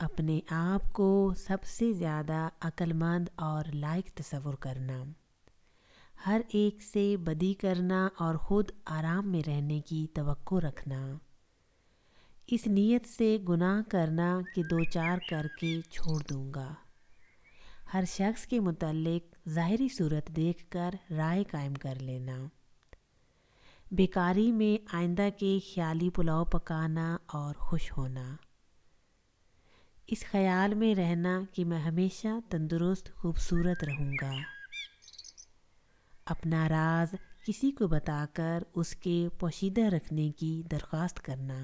اپنے آپ کو سب سے زیادہ عقل مند اور لائق تصور کرنا، ہر ایک سے بدی کرنا اور خود آرام میں رہنے کی توقع رکھنا، اس نیت سے گناہ کرنا کہ دو چار کر کے چھوڑ دوں گا، ہر شخص کے متعلق ظاہری صورت دیکھ کر رائے قائم کر لینا، بیکاری میں آئندہ کے خیالی پلاؤ پکانا اور خوش ہونا، اس خیال میں رہنا کہ میں ہمیشہ تندرست خوبصورت رہوں گا، اپنا راز کسی کو بتا کر اس کے پوشیدہ رکھنے کی درخواست کرنا،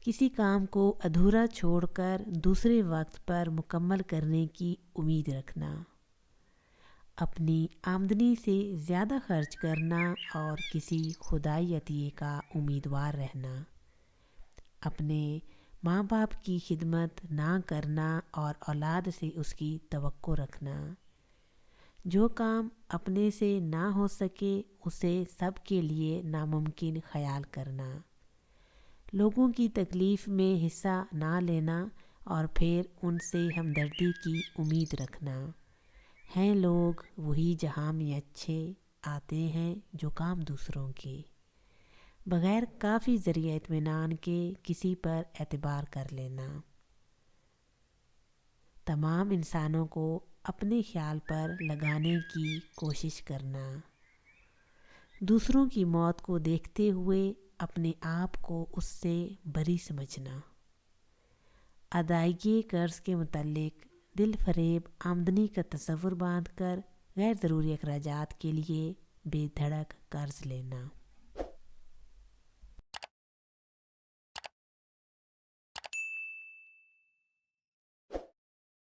کسی کام کو ادھورا چھوڑ کر دوسرے وقت پر مکمل کرنے کی امید رکھنا، اپنی آمدنی سے زیادہ خرچ کرنا اور کسی خدائی عطیے کا امیدوار رہنا، اپنے ماں باپ کی خدمت نہ کرنا اور اولاد سے اس کی توقع رکھنا، جو کام اپنے سے نہ ہو سکے اسے سب کے لیے ناممکن خیال کرنا، لوگوں کی تکلیف میں حصہ نہ لینا اور پھر ان سے ہمدردی کی امید رکھنا، ہیں لوگ وہی جہاں میں اچھے آتے ہیں جو کام دوسروں کے، بغیر کافی ذریعہ اطمینان کے کسی پر اعتبار کر لینا، تمام انسانوں کو اپنے خیال پر لگانے کی کوشش کرنا، دوسروں کی موت کو دیکھتے ہوئے اپنے آپ کو اس سے بری سمجھنا، ادائیگی قرض کے متعلق دل فریب آمدنی کا تصور باندھ کر غیر ضروری اخراجات کے لیے بے دھڑک قرض لینا۔